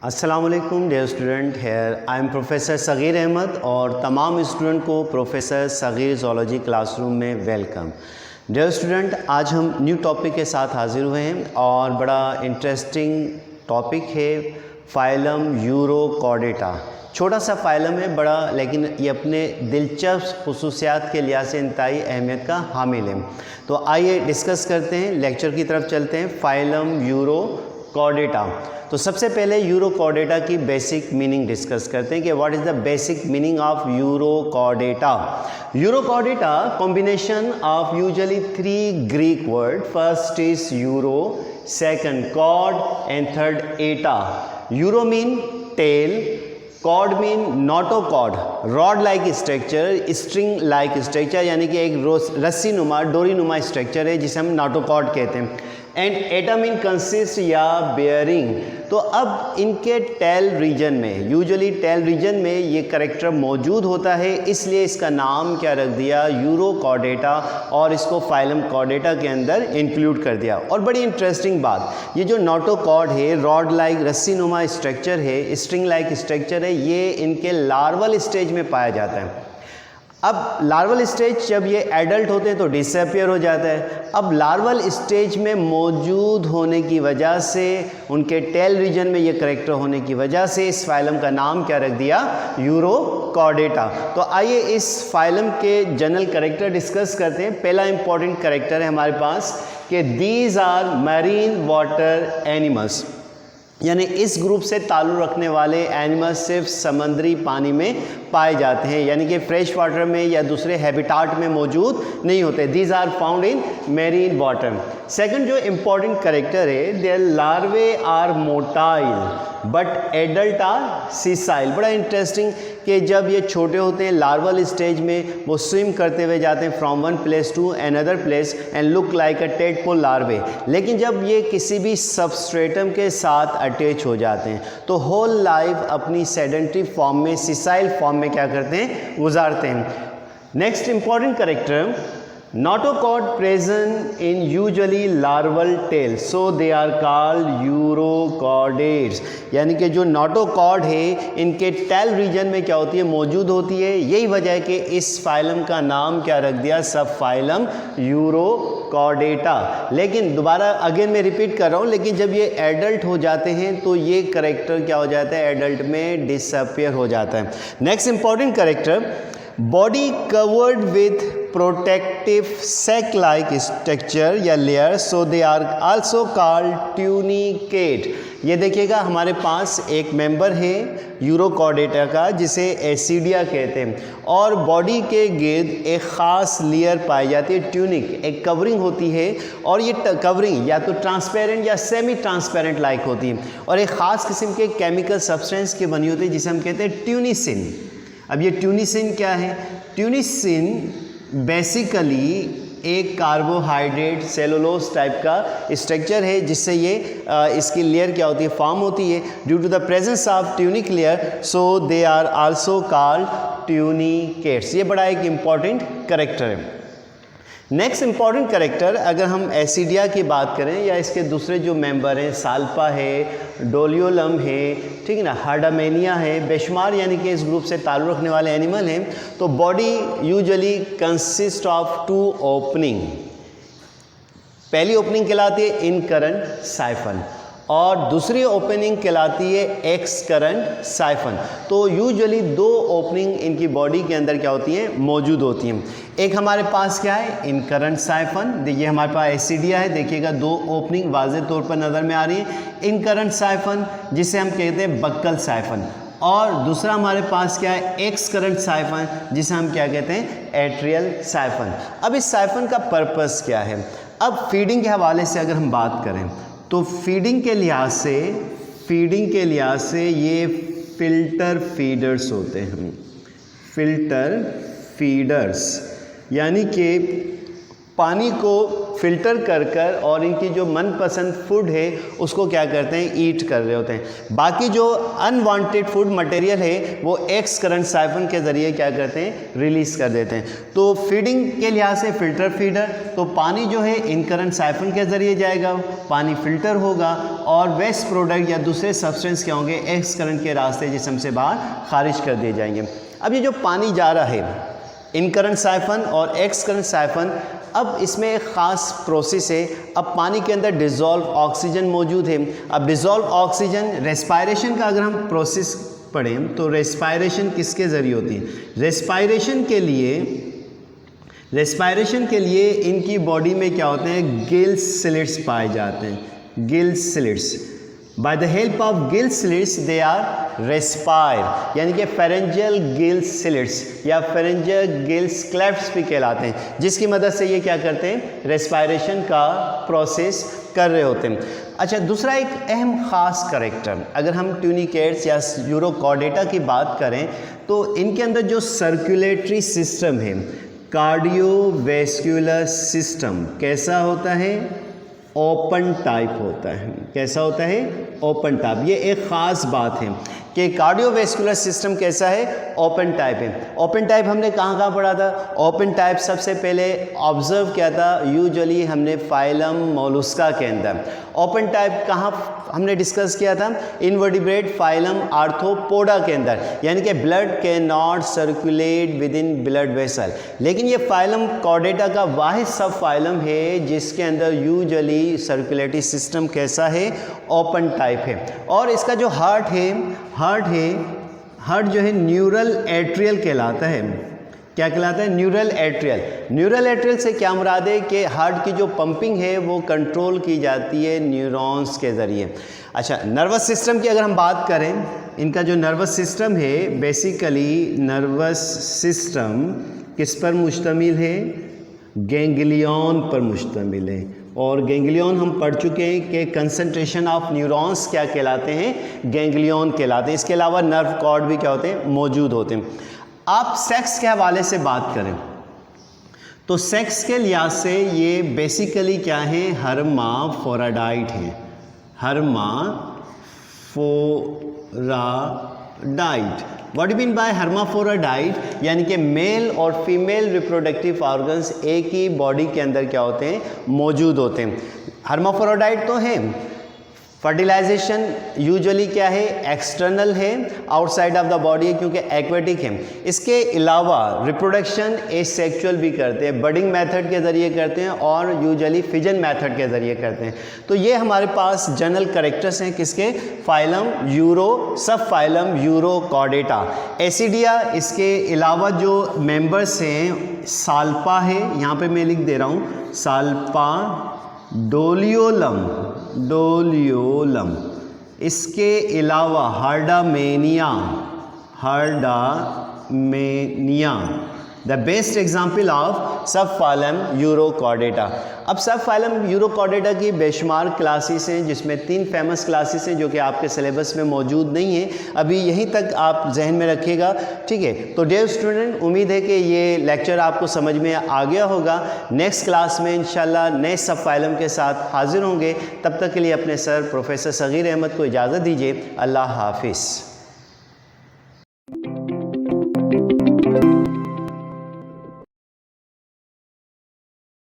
अस्सलाम वालेकुम dear student, here I am professor Sagheer Ahmad और तमाम स्टूडेंट को प्रोफेसर सगीर ज़ूलॉजी क्लासरूम में वेलकम। डियर स्टूडेंट, आज हम न्यू टॉपिक के साथ हाजिर हुए हैं और बड़ा इंटरेस्टिंग टॉपिक है फाइलम यूरोकॉर्डेटा। छोटा सा फाइलम है बड़ा, लेकिन ये अपने दिलचस्प खुसूसियात के लिहाज से इंतहाई अहमियत का हामिल है। तो आइए डिस्कस करते हैं, लेक्चर की तरफ चलते हैं। Phylum urochordata. तो सबसे पहले यूरोकॉर्डेटा की बेसिक मीनिंग डिस्कस करते हैं कि what is the basic meaning of urochordata. Urochordata combination of usually 3 Greek word. First is uro, second chord and third eta. Uro mean tail, chord mean notochord, rod like structure, string like structure, यानी कि एक रस्सी नुमा डोरी नुमा structure है जिसे हम नोटोकॉर्ड कहते हैं। एंड एटा मीन कंसिस्ट या बेयरिंग। तो अब इनके टेल रीजन में, यूजुअली टेल रीजन में ये करेक्टर मौजूद होता है, इसलिए इसका नाम क्या रख दिया, यूरोकॉर्डेटा, और इसको फाइलम कॉर्डेटा के अंदर इंक्लूड कर दिया। और बड़ी इंटरेस्टिंग बात, ये जो नोटोकॉर्ड है, रॉड लाइक रस्सी नुमा स्ट्रक्चर है, स्ट्रिंग लाइक स्ट्रक्चर है, ये इनके लार्वल स्टेज में पाया जाता है। अब लार्वल स्टेज जब ये एडल्ट होते हैं तो डिसअपियर हो जाता है। अब लार्वल स्टेज में मौजूद होने की वजह से, उनके टेल रीजन में ये करेक्टर होने की वजह से इस फाइलम का नाम क्या रख दिया, यूरोकॉर्डेटा। तो आइए इस फाइलम के जनरल करेक्टर डिस्कस करते हैं। पहला इंपॉर्टेंट करेक्टर है हमारे पास कि these are marine water animals, यानी इस ग्रुप से ताल्लुक़ रखने वाले एनिमल्स सिर्फ समंदरी पानी में पाए जाते हैं, यानी कि फ्रेश वाटर में या दूसरे हैबिटाट में मौजूद नहीं होते। These are found in marine water. Second जो इम्पॉर्टेंट करेक्टर है, their larvae are motile but adult are sessile. बड़ा इंटरेस्टिंग कि जब ये छोटे होते हैं लार्वल स्टेज में, वो स्विम करते हुए जाते हैं from one place to another place and look like a tadpole larvae. लेकिन जब ये किसी भी सबस्ट्रेटम के साथ अटैच हो जाते हैं तो होल लाइफ अपनी सेडेंटरी फॉर्म में, सीसाइल फॉर्म में क्या करते हैं, गुजारते हैं। Next important character, notochord present in usually larval tail, so they are called urochordates. यानी कि जो नोटोकॉर्ड है इनके टेल रीजन में क्या होती है, मौजूद होती है। यही वजह है कि इस फाइलम का नाम क्या रख दिया, सब फाइलम यूरोकॉर्डेटा। लेकिन दोबारा अगेन मैं रिपीट कर रहा हूँ, लेकिन जब ये एडल्ट हो जाते हैं तो ये करेक्टर क्या हो जाता है, एडल्ट में डिसअपियर हो जाता है। Next important character, body covered with protective sac like structure या layer, so they are also called tunicate. ये देखिएगा हमारे पास एक मेंबर है यूरोकॉर्डेटा का जिसे एसिडिया कहते हैं, और बॉडी के गिर्द एक ख़ास लेयर पाई जाती है, ट्यूनिक, एक कवरिंग होती है। और ये कवरिंग या तो ट्रांसपेरेंट या सेमी ट्रांसपेरेंट लाइक होती है, और एक ख़ास किस्म के केमिकल सब्सटेंस की बनी होती है जिसे हम कहते हैं ट्यूनिसिन। अब ये ट्यूनिसिन क्या है, ट्यूनिसिन बेसिकली एक कार्बोहाइड्रेट सेलुलोज टाइप का स्ट्रक्चर है, जिससे ये इसकी लेयर क्या होती है, फॉर्म होती है। Due to the presence of tunic layer, so they are also called tunicates. ये बड़ा एक इम्पॉर्टेंट करेक्टर है। नेक्स्ट इंपॉर्टेंट करेक्टर, अगर हम एसिडिया की बात करें या इसके दूसरे जो मेंबर हैं, साल्पा है, डोलियोलम है, ठीक है ना, हार्डामेनिया है, बेशुमार यानी कि इस ग्रुप से ताल्लुक़ रखने वाले एनिमल हैं। तो body usually consist of 2 opening. पहली ओपनिंग कहलाती है इन करंट साइफन और दूसरी ओपनिंग कहलाती है एक्स करंट साइफन। तो यूजुअली 2 ओपनिंग इनकी बॉडी के अंदर क्या होती हैं, मौजूद होती हैं। एक हमारे पास क्या है, इन करंट साइफन। देखिए हमारे पास एसिडिया है, देखिएगा 2 ओपनिंग वाज़ेह तौर पर नज़र में आ रही है। इन करंट साइफन जिसे हम कहते हैं बक्कल साइफन, और दूसरा हमारे पास क्या है, एक्स करंट साइफन जिसे हम क्या कहते हैं, एट्रियल साइफन। अब इस साइफन का पर्पस क्या है। अब फीडिंग के हवाले से अगर हम बात करें तो फीडिंग के लिहाज से ये फिल्टर फीडर्स होते हैं, फिल्टर फीडर्स, यानी कि पानी को फिल्टर कर और इनकी जो मनपसंद फूड है उसको क्या करते हैं, ईट कर रहे होते हैं। बाकी जो अनवांटेड फूड मटेरियल है वो एक्स करंट साइफन के ज़रिए क्या करते हैं, रिलीज़ कर देते हैं। तो फीडिंग के लिहाज से फिल्टर फीडर, तो पानी जो है इन करंट साइफन के ज़रिए जाएगा, पानी फिल्टर होगा और वेस्ट प्रोडक्ट या दूसरे सब्सटेंस क्या होंगे, एक्स करंट के रास्ते जिस्म से बाहर खारिज कर दिए जाएंगे। अब ये जो पानी जा रहा है इन करंट साइफन और एक्स करंट साइफन, अब इसमें एक ख़ास प्रोसेस है। अब पानी के अंदर डिज़ोल्व ऑक्सीजन मौजूद है। अब डिज़ोल्व ऑक्सीजन, रेस्पायरेशन का अगर हम प्रोसेस पढ़ें तो रेस्पायरेशन किसके ज़रिए होती है, रेस्पायरेशन के लिए इनकी बॉडी में क्या होते हैं, गिल्स स्लिट्स पाए जाते हैं, gills slits. By the help of gills slits they are respire, यानी कि फेरेंजियल गिल्स स्लिट्स या फेरेंजियल गिल्स क्लेफ्ट्स भी कहलाते हैं, जिसकी मदद से ये क्या करते हैं, रेस्पायरेशन का प्रोसेस कर रहे होते हैं। अच्छा, दूसरा एक अहम ख़ास करैक्टर, अगर हम ट्यूनिकेट्स या यूरोकॉर्डेटा की बात करें तो इनके अंदर जो सर्कुलेटरी सिस्टम है, कार्डियोवैस्कुलर सिस्टम कैसा होता है, ओपन टाइप होता है। कैसा होता है, ओपन टाइप। ये एक ख़ास बात है कि कार्डियोवैस्कुलर सिस्टम कैसा है, ओपन टाइप है। ओपन टाइप हमने कहाँ पढ़ा था, ओपन टाइप सबसे पहले ऑब्जर्व किया था यूजुअली हमने फाइलम मोलस्का के अंदर। ओपन टाइप कहाँ हमने डिस्कस किया था, इनवर्टिब्रेट फाइलम आर्थ्रोपोडा के अंदर, यानी कि blood can not circulate with in blood vessel. लेकिन ये फाइलम कॉर्डेटा का वाहिद सब फाइलम है जिसके अंदर यूजुअली सर्कुलेटरी सिस्टम कैसा है, ओपन टाइप है। और इसका जो हार्ट जो है न्यूरल एट्रियल कहलाता है। क्या कहलाता है, न्यूरल एट्रियल। न्यूरल एट्रियल से क्या मुराद है कि हार्ट की जो पंपिंग है वो कंट्रोल की जाती है न्यूरॉन्स के ज़रिए। अच्छा, नर्वस सिस्टम की अगर हम बात करें, इनका जो नर्वस सिस्टम है, बेसिकली नर्वस सिस्टम किस पर मुश्तमिल है, गैंग्लियन पर मुश्तमिल है। और गैंग्लियन हम पढ़ चुके हैं कि कंसंट्रेशन ऑफ न्यूरॉन्स क्या कहलाते हैं, गैंग्लियन कहलाते हैं। इसके अलावा नर्व कॉर्ड भी क्या होते हैं, मौजूद होते हैं। आप सेक्स के हवाले से बात करें तो सेक्स के लिहाज से ये बेसिकली क्या है, हर्माफोराडाइट है, हर्माफोराडाइट। व्हाट मीन बाय हर्माफोराडाइट, यानी कि मेल और फीमेल रिप्रोडक्टिव ऑर्गन्स एक ही बॉडी के अंदर क्या होते हैं, मौजूद होते हैं। हर्माफोराडाइट तो है। फर्टिलाइजेशन यूजुअली क्या है, एक्सटर्नल है, आउटसाइड ऑफ द बॉडी, क्योंकि एक्वेटिक है। इसके अलावा रिप्रोडक्शन एसेक्सुअल भी करते हैं, बडिंग मेथड के ज़रिए करते हैं और यूजुअली फिजन मेथड के ज़रिए करते हैं। तो ये हमारे पास जनरल कैरेक्टर्स हैं किसके, फाइलम यूरो, सब फाइलम यूरोकॉर्डेटा। एसिडिया, इसके अलावा जो मेंबर्स हैं, साल्पा है, यहाँ पे मैं लिख दे रहा हूँ, साल्पा, डोलियोलम, इसके अलावा हार्डामेनिया, द बेस्ट एग्जाम्पल ऑफ सब फाइलम यूरोकॉर्डेटा। अब सब फाइलम यूरोकॉर्डेटा की बेशुमार क्लासेस हैं, जिसमें 3 फेमस क्लासेस हैं जो कि आपके सिलेबस में मौजूद नहीं है। अभी यहीं तक आप जहन में रखिएगा, ठीक है। तो डियर स्टूडेंट, उम्मीद है कि ये लेक्चर आपको समझ में आ गया होगा। नेक्स्ट क्लास में इंशाल्लाह नए सब फाइलम के साथ हाजिर होंगे। तब तक के लिए अपने सर प्रोफेसर सगीर अहमद को इजाज़त दीजिए। अल्लाह हाफिज़।